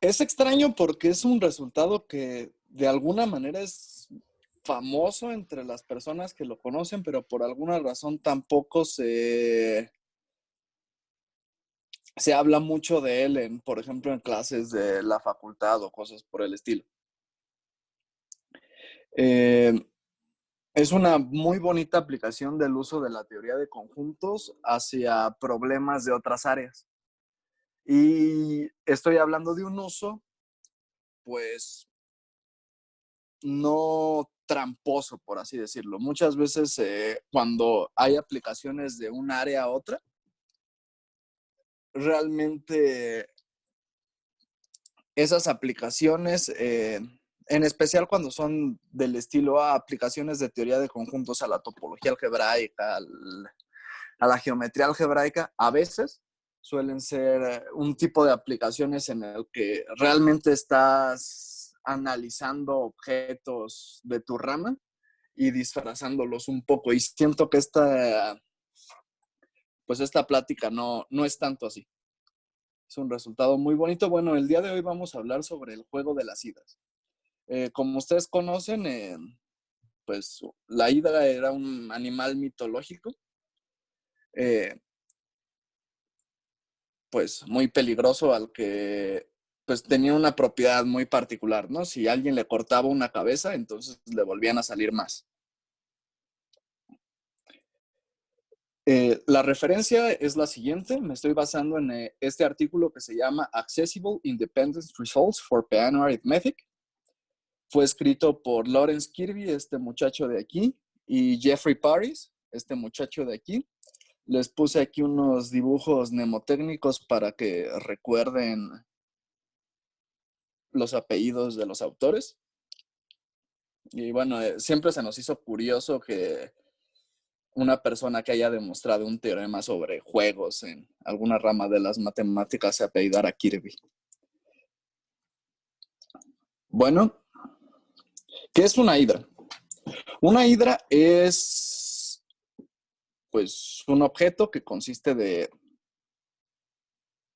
Es extraño porque es un resultado que de alguna manera es famoso entre las personas que lo conocen, pero por alguna razón tampoco se habla mucho de él en, por ejemplo, en clases de la facultad o cosas por el estilo. Eh, es una muy bonita aplicación del uso de la teoría de conjuntos hacia problemas de otras áreas. Y estoy hablando de un uso, pues, no tramposo, por así decirlo. Muchas veces cuando hay aplicaciones de un área a otra, realmente esas aplicaciones, en especial cuando son del estilo aplicaciones de teoría de conjuntos a la topología algebraica, a la geometría algebraica, a veces suelen ser un tipo de aplicaciones en el que realmente estás analizando objetos de tu rama y disfrazándolos un poco. Y siento que pues esta plática no es tanto así. Es un resultado muy bonito. Bueno, el día de hoy vamos a hablar sobre el juego de las hidras. Como ustedes conocen, pues la hidra era un animal mitológico, eh, pues muy peligroso al que pues tenía una propiedad muy particular, ¿no? Si alguien le cortaba una cabeza, entonces le volvían a salir más. La referencia es la siguiente. Me estoy basando en este artículo que se llama Accessible Independence Results for Peano Arithmetic. Fue escrito por Lawrence Kirby, este muchacho de aquí, y Jeffrey Paris, este muchacho de aquí. Les puse aquí unos dibujos mnemotécnicos para que recuerden los apellidos de los autores. Y bueno, siempre se nos hizo curioso que una persona que haya demostrado un teorema sobre juegos en alguna rama de las matemáticas se apellidara Kirby. Bueno, ¿qué es una hidra? Una hidra es pues un objeto que consiste de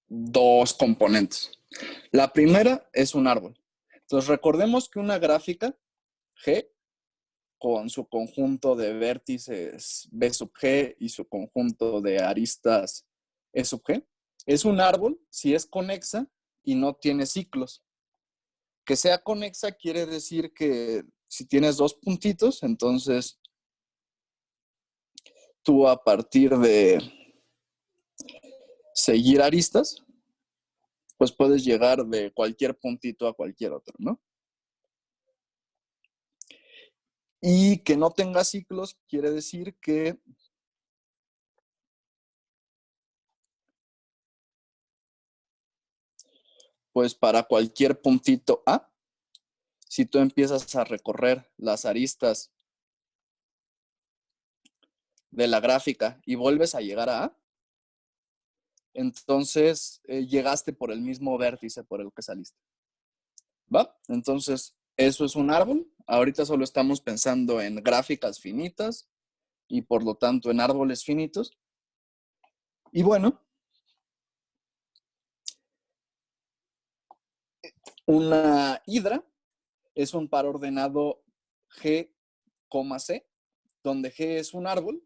dos componentes. La primera es un árbol. Entonces recordemos que una gráfica G con su conjunto de vértices B sub G y su conjunto de aristas E sub G, es un árbol si es conexa y no tiene ciclos. Que sea conexa quiere decir que si tienes dos puntitos, entonces tú a partir de seguir aristas, pues puedes llegar de cualquier puntito a cualquier otro, ¿no? Y que no tenga ciclos quiere decir que pues para cualquier puntito A, si tú empiezas a recorrer las aristas de la gráfica y vuelves a llegar a A, entonces llegaste por el mismo vértice por el que saliste. ¿Va? Entonces, eso es un árbol. Ahorita solo estamos pensando en gráficas finitas y por lo tanto en árboles finitos. Y bueno, una hidra es un par ordenado G, C, donde G es un árbol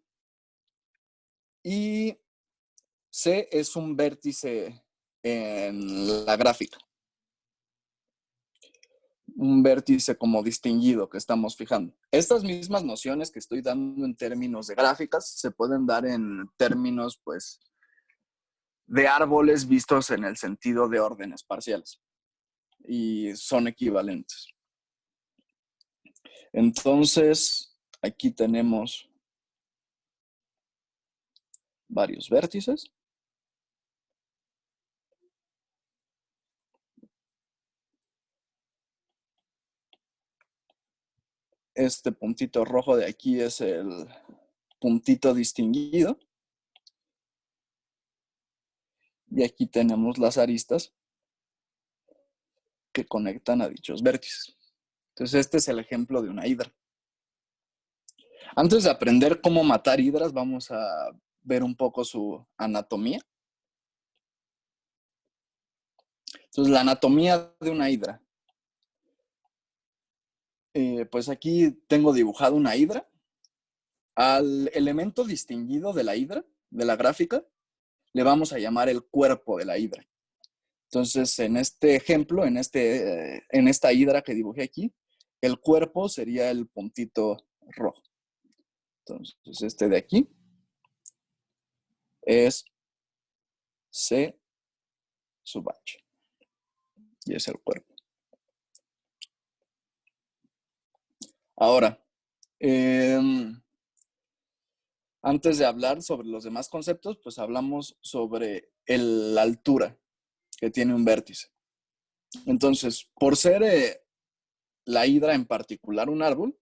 y C es un vértice en la gráfica. Un vértice como distinguido que estamos fijando. Estas mismas nociones que estoy dando en términos de gráficas se pueden dar en términos, pues, de árboles vistos en el sentido de órdenes parciales y son equivalentes. Entonces, aquí tenemos varios vértices. Este puntito rojo de aquí es el puntito distinguido. Y aquí tenemos las aristas que conectan a dichos vértices. Entonces, este es el ejemplo de una hidra. Antes de aprender cómo matar hidras, vamos a ver un poco su anatomía. Entonces, la anatomía de una hidra. Pues aquí tengo dibujado una hidra. Al elemento distinguido de la hidra, de la gráfica, le vamos a llamar el cuerpo de la hidra. Entonces, en este ejemplo, en esta hidra que dibujé aquí, el cuerpo sería el puntito rojo. Entonces, este de aquí es C sub H. Y es el cuerpo. Ahora, antes de hablar sobre los demás conceptos, pues hablamos sobre la altura que tiene un vértice. Entonces, por ser la hidra en particular un árbol,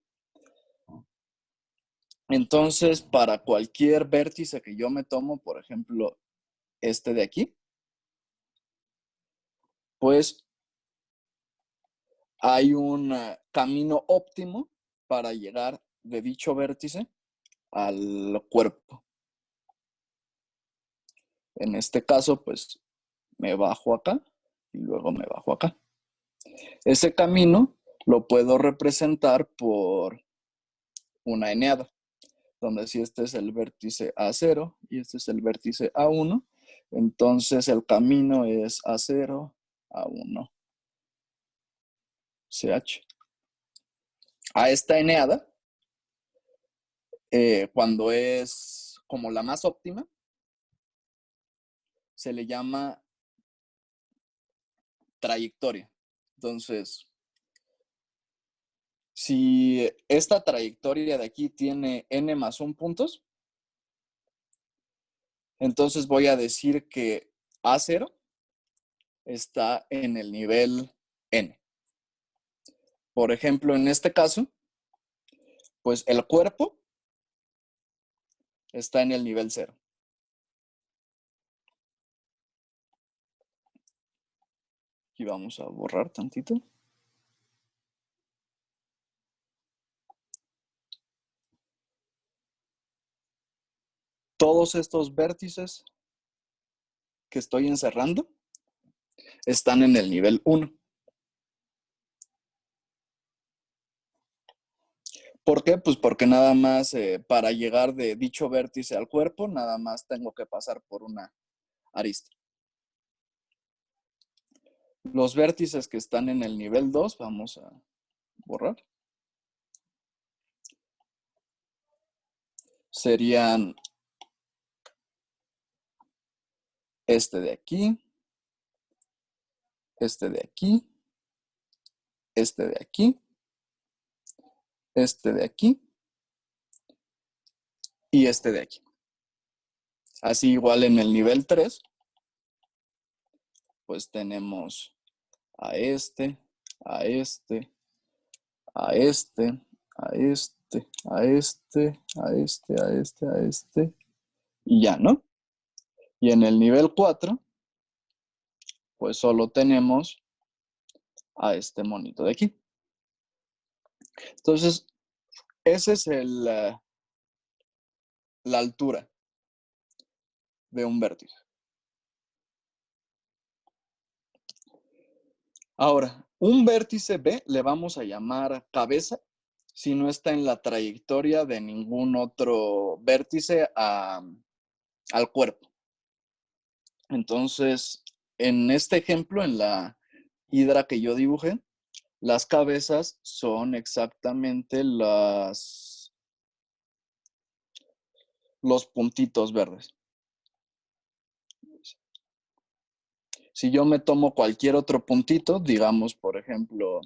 entonces para cualquier vértice que yo me tomo, por ejemplo, este de aquí, pues hay un camino óptimo para llegar de dicho vértice al cuerpo. En este caso, pues me bajo acá y luego me bajo acá. Ese camino lo puedo representar por una eneada, donde si este es el vértice A0 y este es el vértice A1, entonces el camino es A0, A1, CH. A esta eneada, cuando es como la más óptima, se le llama trayectoria. Entonces, si esta trayectoria de aquí tiene n más 1 puntos, entonces voy a decir que A0 está en el nivel n. Por ejemplo, en este caso, pues el cuerpo está en el nivel 0. Aquí vamos a borrar tantito. Todos estos vértices que estoy encerrando están en el nivel 1. ¿Por qué? Pues porque nada más para llegar de dicho vértice al cuerpo, nada más tengo que pasar por una arista. Los vértices que están en el nivel 2, vamos a borrar, serían este de aquí, este de aquí, este de aquí, este de aquí y este de aquí. Así igual en el nivel 3, pues tenemos a este, a este, a este, a este, a este, a este, a este, a este, y ya, ¿no? Y en el nivel 4, pues solo tenemos a este monito de aquí. Entonces, esa es la altura de un vértice. Ahora, un vértice B le vamos a llamar cabeza si no está en la trayectoria de ningún otro vértice al cuerpo. Entonces, en este ejemplo, en la hidra que yo dibujé, las cabezas son exactamente los puntitos verdes. Si yo me tomo cualquier otro puntito, digamos, por ejemplo,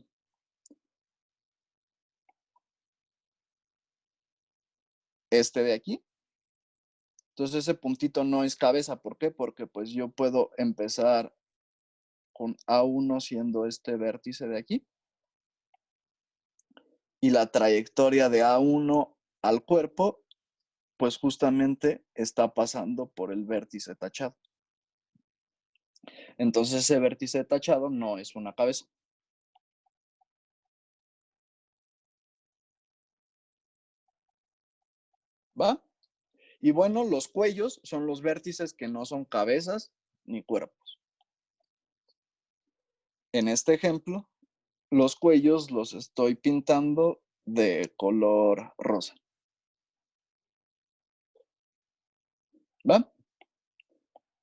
este de aquí, entonces ese puntito no es cabeza. ¿Por qué? Porque pues yo puedo empezar con A1 siendo este vértice de aquí y la trayectoria de A1 al cuerpo, pues justamente está pasando por el vértice tachado. Entonces ese vértice tachado no es una cabeza. ¿Va? Y bueno, los cuellos son los vértices que no son cabezas ni cuerpos. En este ejemplo, los cuellos los estoy pintando de color rosa. ¿Va?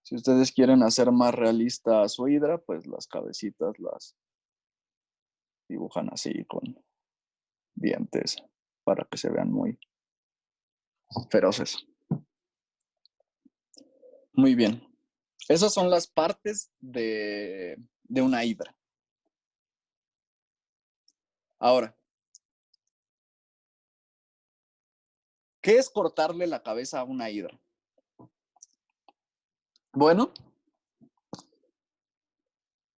Si ustedes quieren hacer más realista su hidra, pues las cabecitas las dibujan así con dientes para que se vean muy feroces. Muy bien. Esas son las partes de una hidra. Ahora, ¿qué es cortarle la cabeza a una hidra? Bueno,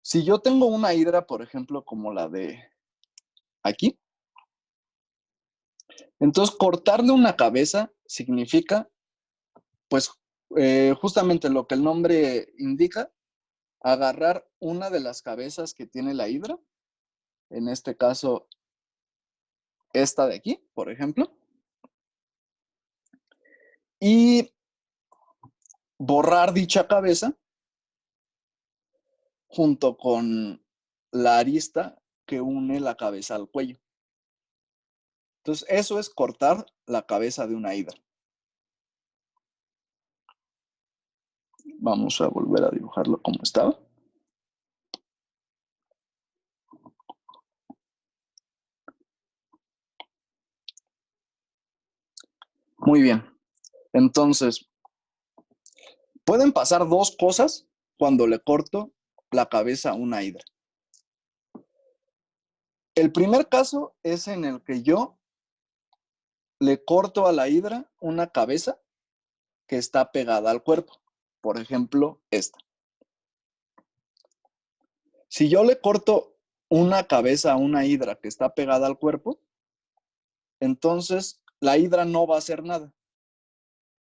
si yo tengo una hidra, por ejemplo, como la de aquí, entonces cortarle una cabeza significa, pues, justamente lo que el nombre indica, agarrar una de las cabezas que tiene la hidra, en este caso, esta de aquí, por ejemplo, y borrar dicha cabeza junto con la arista que une la cabeza al cuello. Entonces, eso es cortar la cabeza de una hidra. Vamos a volver a dibujarlo como estaba. Muy bien. Entonces, pueden pasar dos cosas cuando le corto la cabeza a una hidra. El primer caso es en el que yo le corto a la hidra una cabeza que está pegada al cuerpo. Por ejemplo, esta. Si yo le corto una cabeza a una hidra que está pegada al cuerpo, entonces la hidra no va a hacer nada.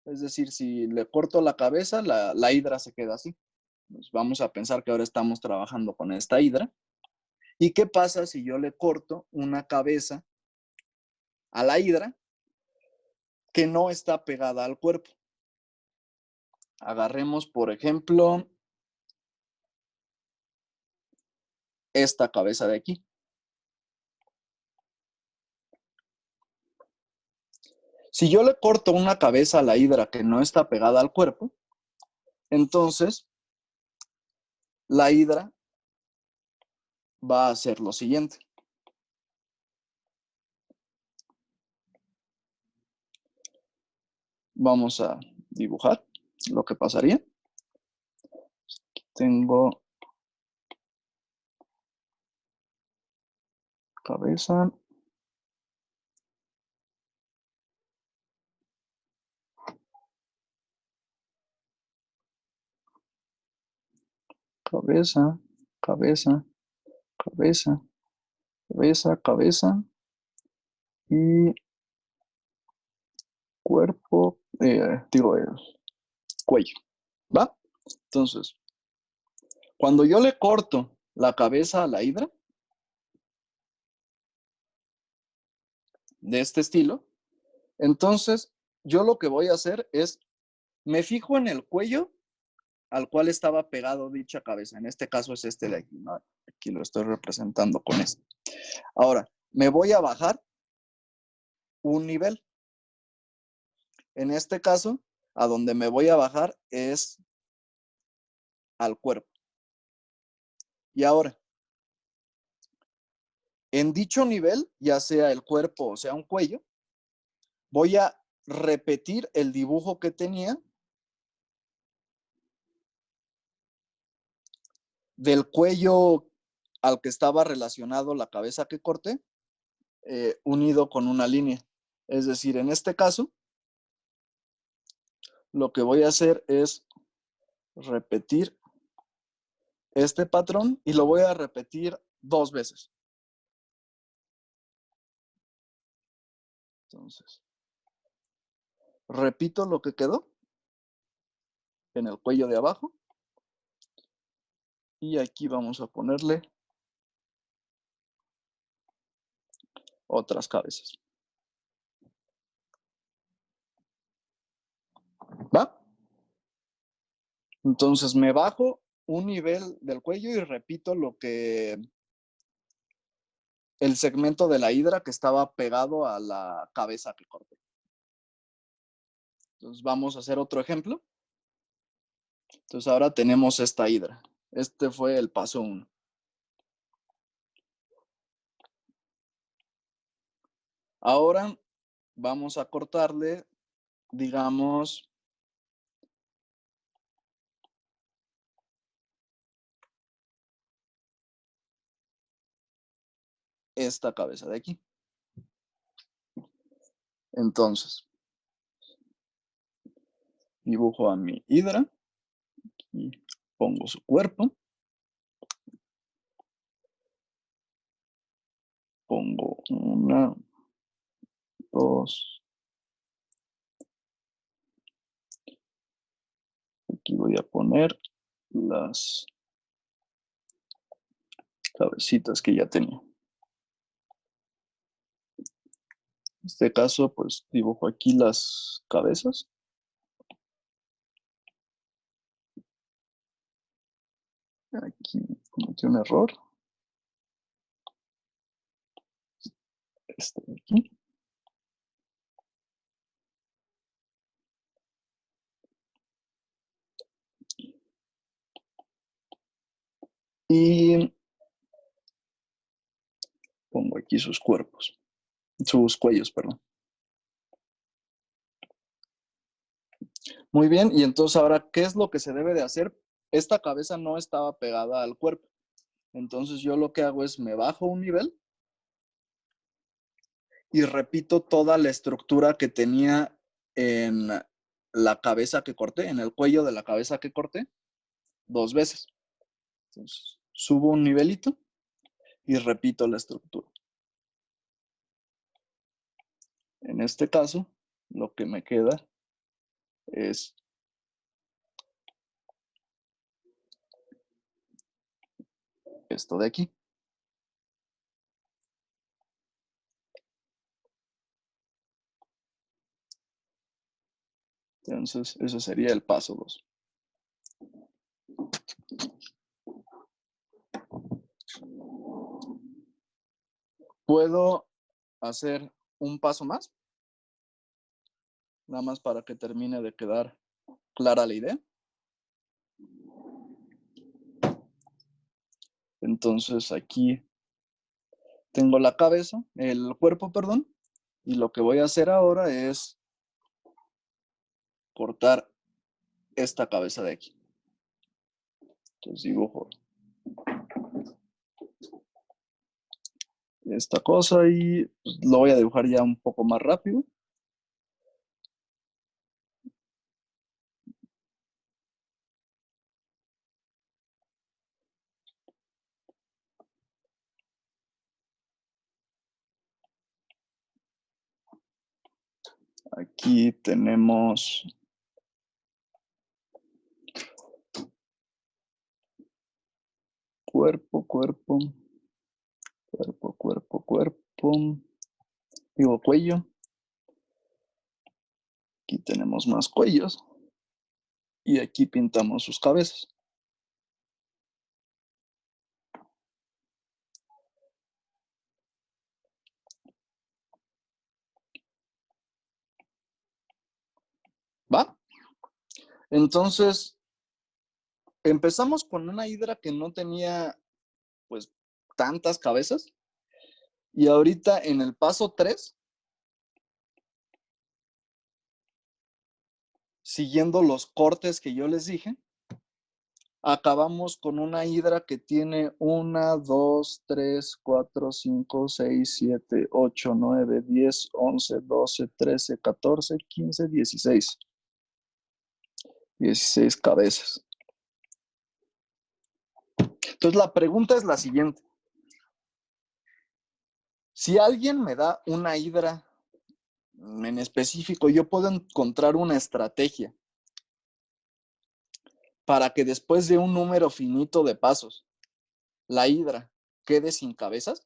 Es decir, si le corto la cabeza, la hidra se queda así. Pues vamos a pensar que ahora estamos trabajando con esta hidra. ¿Y qué pasa si yo le corto una cabeza a la hidra que no está pegada al cuerpo? Agarremos, por ejemplo, esta cabeza de aquí. Si yo le corto una cabeza a la hidra que no está pegada al cuerpo, entonces la hidra va a hacer lo siguiente. Vamos a dibujar lo que pasaría. Tengo cabeza. Cabeza, cabeza, cabeza, cabeza, cabeza y cuerpo, cuello, ¿va? Entonces, cuando yo le corto la cabeza a la hidra, de este estilo, entonces yo lo que voy a hacer es, me fijo en el cuello al cual estaba pegado dicha cabeza. En este caso es este de aquí, ¿no? Aquí lo estoy representando con esto. Ahora, me voy a bajar un nivel. En este caso, a donde me voy a bajar es al cuerpo. Y ahora, en dicho nivel, ya sea el cuerpo o sea un cuello, voy a repetir el dibujo que tenía del cuello al que estaba relacionado la cabeza que corté, unido con una línea. Es decir, en este caso, lo que voy a hacer es repetir este patrón y lo voy a repetir 2 veces. Entonces, repito lo que quedó en el cuello de abajo y aquí vamos a ponerle otras cabezas. ¿Va? Entonces me bajo un nivel del cuello y repito el segmento de la hidra que estaba pegado a la cabeza que corté. Entonces vamos a hacer otro ejemplo. Entonces ahora tenemos esta hidra. Este fue el paso 1. Ahora vamos a cortarle, digamos, esta cabeza de aquí. Entonces, dibujo a mi hidra y pongo su cuerpo. Pongo 1, 2. Aquí voy a poner las cabecitas que ya tenía. En este caso, pues dibujo aquí las cabezas. Aquí cometí un error. Este de aquí. Y pongo aquí sus cuerpos. Sus cuellos, perdón. Muy bien, y entonces ahora, ¿qué es lo que se debe de hacer? Esta cabeza no estaba pegada al cuerpo. Entonces yo lo que hago es me bajo un nivel y repito toda la estructura que tenía en la cabeza que corté, en el cuello de la cabeza que corté, 2 veces. Entonces, subo un nivelito y repito la estructura. En este caso, lo que me queda es esto de aquí. Entonces, ese sería el paso 2. ¿Puedo hacer un paso más? Nada más para que termine de quedar clara la idea. Entonces, aquí tengo la cabeza, el cuerpo, perdón, y lo que voy a hacer ahora es cortar esta cabeza de aquí. Entonces dibujo esta cosa y pues, lo voy a dibujar ya un poco más rápido. Aquí tenemos cuerpo, cuerpo, cuerpo, cuerpo, cuerpo. Digo cuello. Aquí tenemos más cuellos. Y aquí pintamos sus cabezas. ¿Va? Entonces, empezamos con una hidra que no tenía, pues, tantas cabezas. Y ahorita en el paso 3, siguiendo los cortes que yo les dije, acabamos con una hidra que tiene 1, 2, 3, 4, 5, 6, 7, 8, 9, 10, 11, 12, 13, 14, 15, 16. 16 cabezas. Entonces la pregunta es la siguiente. Si alguien me da una hidra en específico, yo puedo encontrar una estrategia para que después de un número finito de pasos, la hidra quede sin cabezas.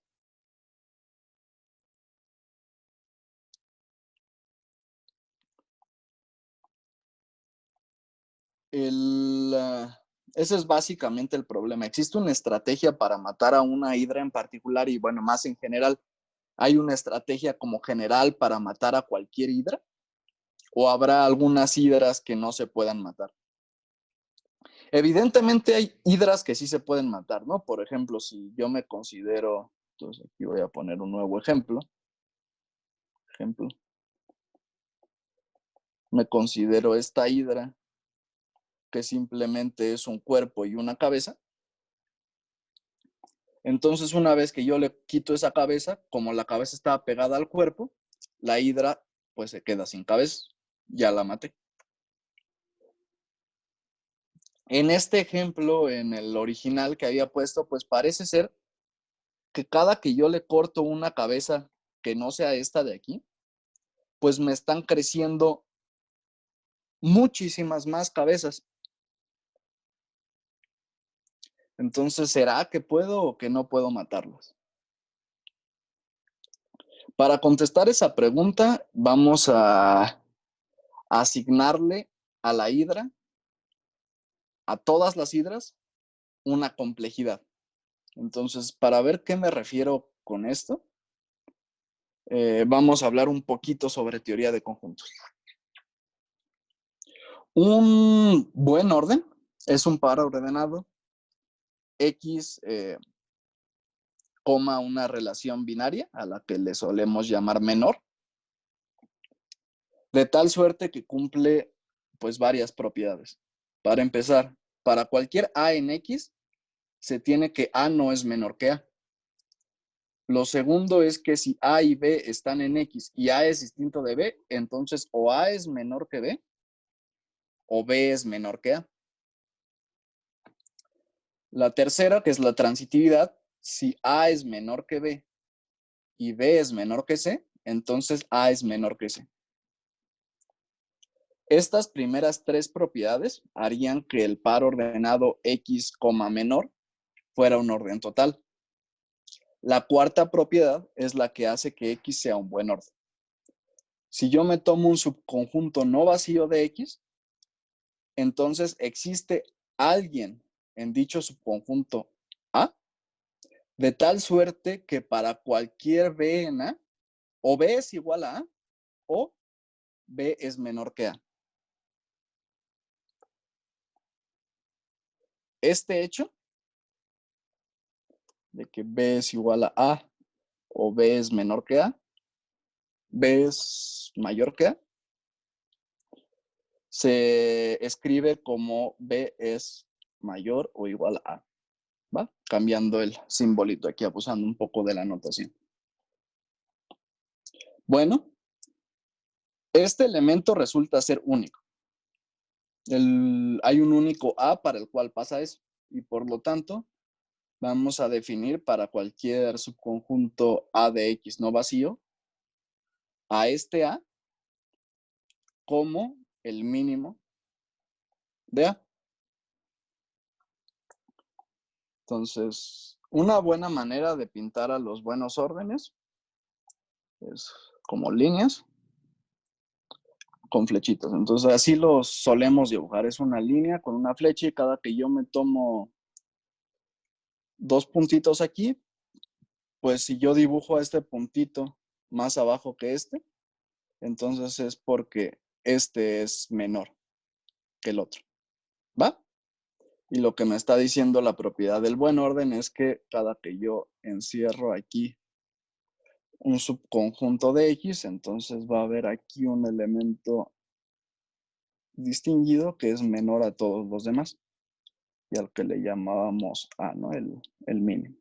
Ese es básicamente el problema. Existe una estrategia para matar a una hidra en particular y bueno, más en general. ¿Hay una estrategia como general para matar a cualquier hidra? ¿O habrá algunas hidras que no se puedan matar? Evidentemente hay hidras que sí se pueden matar, ¿no? Por ejemplo, si yo me considero, entonces aquí voy a poner un nuevo ejemplo. Me considero esta hidra que simplemente es un cuerpo y una cabeza. Entonces, una vez que yo le quito esa cabeza, como la cabeza estaba pegada al cuerpo, la hidra pues se queda sin cabeza. Ya la maté. En este ejemplo, en el original que había puesto, pues parece ser que cada que yo le corto una cabeza que no sea esta de aquí, pues me están creciendo muchísimas más cabezas. Entonces, ¿será que puedo o que no puedo matarlas? Para contestar esa pregunta, vamos a asignarle a la hidra, a todas las hidras, una complejidad. Entonces, para ver qué me refiero con esto, vamos a hablar un poquito sobre teoría de conjuntos. Un buen orden es un par ordenado X, una relación binaria a la que le solemos llamar menor, de tal suerte que cumple pues varias propiedades. Para empezar, para cualquier A en X, se tiene que A no es menor que A. Lo segundo es que si A y B están en X y A es distinto de B, entonces o A es menor que B o B es menor que A. La tercera, que es la transitividad, si A es menor que B y B es menor que C, entonces A es menor que C. Estas primeras tres propiedades harían que el par ordenado X, menor fuera un orden total. La cuarta propiedad es la que hace que X sea un buen orden. Si yo me tomo un subconjunto no vacío de X, entonces existe alguien en dicho subconjunto A, de tal suerte que para cualquier B en A, o B es igual a A, o B es menor que A. Este hecho de que B es igual a A o B es menor que A, B es mayor que A, se escribe como B es mayor o igual a A. ¿Va? Cambiando el simbolito aquí, abusando un poco de la notación. Bueno, este elemento resulta ser único. Hay un único A para el cual pasa eso. Y por lo tanto, vamos a definir para cualquier subconjunto A de X no vacío a este A como el mínimo de A. Entonces, una buena manera de pintar a los buenos órdenes es como líneas con flechitas. Entonces, así los solemos dibujar. Es una línea con una flecha y cada que yo me tomo dos puntitos aquí, pues si yo dibujo a este puntito más abajo que este, entonces es porque este es menor que el otro. ¿Va? Y lo que me está diciendo la propiedad del buen orden es que cada que yo encierro aquí un subconjunto de X, entonces va a haber aquí un elemento distinguido que es menor a todos los demás y al que le llamábamos A, ¿no? El mínimo.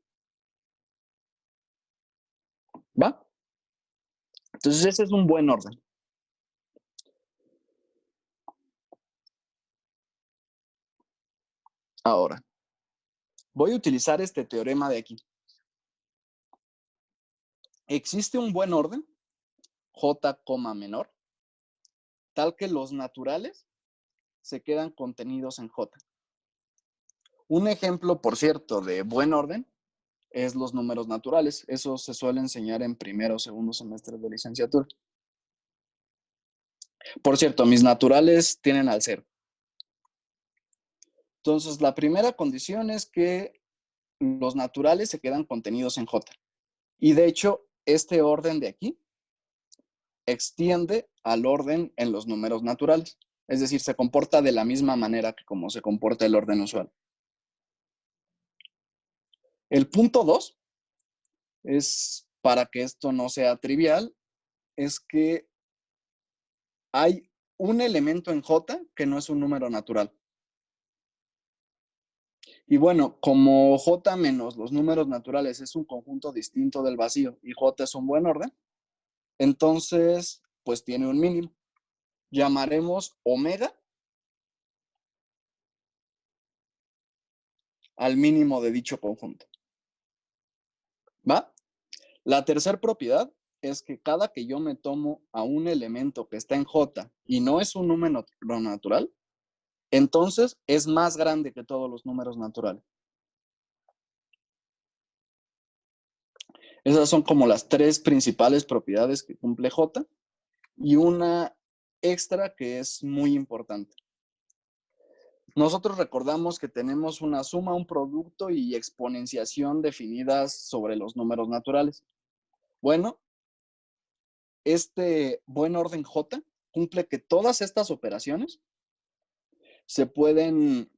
¿Va? Entonces ese es un buen orden. Ahora, voy a utilizar este teorema de aquí. Existe un buen orden, J, menor, tal que los naturales se quedan contenidos en J. Un ejemplo, por cierto, de buen orden es los números naturales. Eso se suele enseñar en primero o segundo semestre de licenciatura. Por cierto, mis naturales tienen al cero. Entonces, la primera condición es que los naturales se quedan contenidos en J. Y de hecho, este orden de aquí extiende al orden en los números naturales. Es decir, se comporta de la misma manera que como se comporta el orden usual. El punto 2 es, para que esto no sea trivial, es que hay un elemento en J que no es un número natural. Y bueno, como J menos los números naturales es un conjunto distinto del vacío y J es un buen orden, entonces, pues tiene un mínimo. Llamaremos omega al mínimo de dicho conjunto. ¿Va? La tercera propiedad es que cada que yo me tomo a un elemento que está en J y no es un número natural, entonces es más grande que todos los números naturales. Esas son como las tres principales propiedades que cumple J y una extra que es muy importante. Nosotros recordamos que tenemos una suma, un producto y exponenciación definidas sobre los números naturales. Bueno, este buen orden J cumple que todas estas operaciones se pueden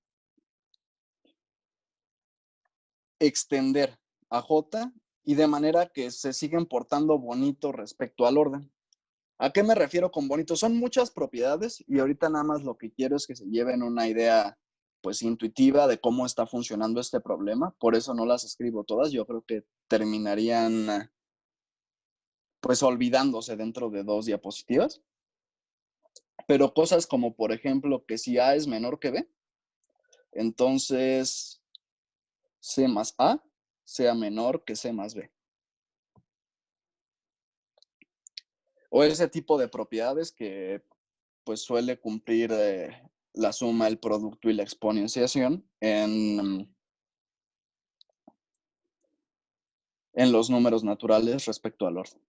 extender a J y de manera que se siguen portando bonito respecto al orden. ¿A qué me refiero con bonito? Son muchas propiedades y ahorita nada más lo que quiero es que se lleven una idea pues intuitiva de cómo está funcionando este problema. Por eso no las escribo todas. Yo creo que terminarían pues olvidándose dentro de 2 diapositivas. Pero cosas como por ejemplo que si A es menor que B, entonces C más A sea menor que C más B. O ese tipo de propiedades que pues suele cumplir la suma, el producto y la exponenciación en los números naturales respecto al orden.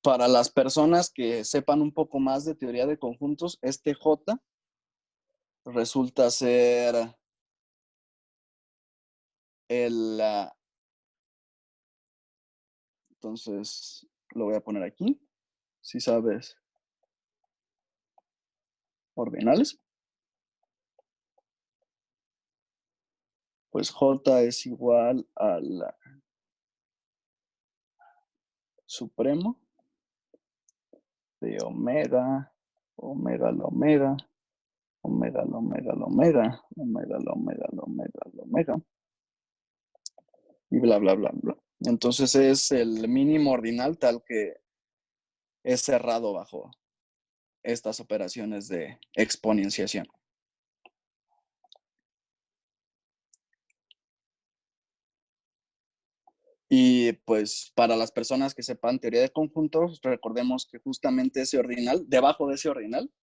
Para las personas que sepan un poco más de teoría de conjuntos, este J resulta ser el... entonces, lo voy a poner aquí, si sabes ordinales. Pues J es igual al supremo de omega, omega al omega, omega al omega al omega, omega al omega al omega al omega, y bla, bla, bla, bla. Entonces es el mínimo ordinal tal que es cerrado bajo estas operaciones de exponenciación. Y pues para las personas que sepan teoría de conjuntos, recordemos que justamente ese ordinal, debajo de ese ordinal,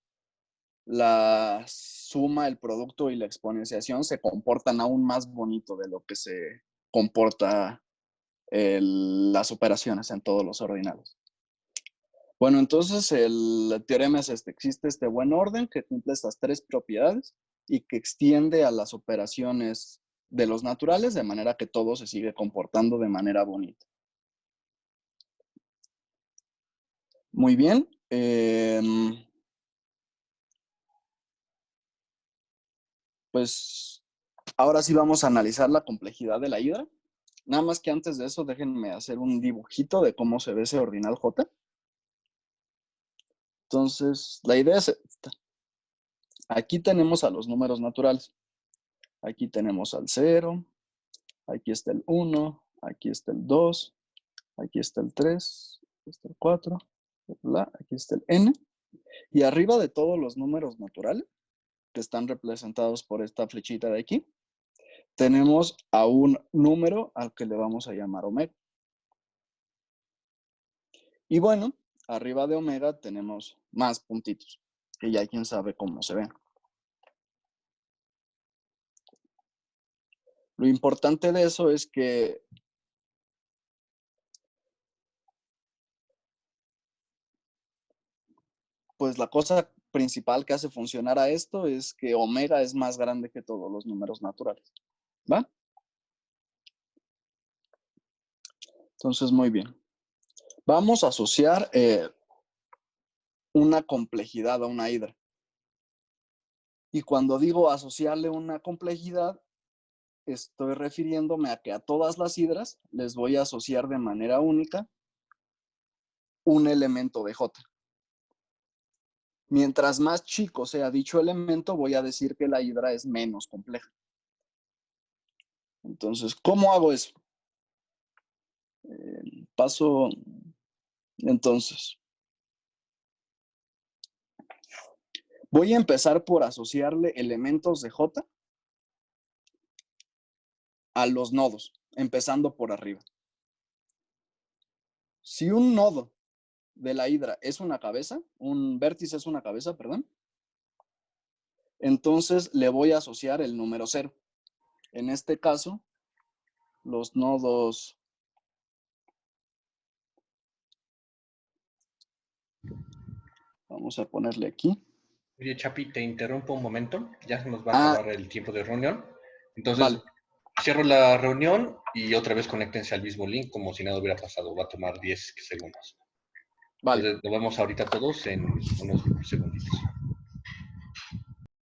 la suma, el producto y la exponenciación se comportan aún más bonito de lo que se comporta las operaciones en todos los ordinales. Bueno, entonces el teorema es este. Existe este buen orden que cumple estas tres propiedades y que extiende a las operaciones de los naturales de manera que todo se sigue comportando de manera bonita. Muy bien. Pues ahora sí vamos a analizar la complejidad de la hidra. Nada más que antes de eso, déjenme hacer un dibujito de cómo se ve ese ordinal J. Entonces, la idea es esta. Aquí tenemos a los números naturales. Aquí tenemos al 0, aquí está el 1, aquí está el 2, aquí está el 3, aquí está el 4, aquí está el n. Y arriba de todos los números naturales, que están representados por esta flechita de aquí, tenemos a un número al que le vamos a llamar omega. Y bueno, arriba de omega tenemos más puntitos, que ya quién sabe cómo se ven. Lo importante de eso es que pues la cosa principal que hace funcionar a esto es que omega es más grande que todos los números naturales. ¿Va? Entonces, muy bien. Vamos a asociar una complejidad a una hidra. Y cuando digo asociarle una complejidad, estoy refiriéndome a que a todas las hidras les voy a asociar de manera única un elemento de J. Mientras más chico sea dicho elemento, voy a decir que la hidra es menos compleja. Entonces, ¿cómo hago eso? Paso, entonces, voy a empezar por asociarle elementos de J a los nodos, empezando por arriba. Si un nodo de la hidra es una cabeza, un vértice es una cabeza, perdón, entonces le voy a asociar el número 0. En este caso, los nodos... Vamos a ponerle aquí. Oye, Chapi, te interrumpo un momento. Ya se nos va a acabar el tiempo de reunión. Entonces, vale. cierro la reunión y otra vez conéctense al mismo link como si nada hubiera pasado. Va a tomar 10 segundos. Vale. Entonces, nos vemos ahorita todos en unos segunditos.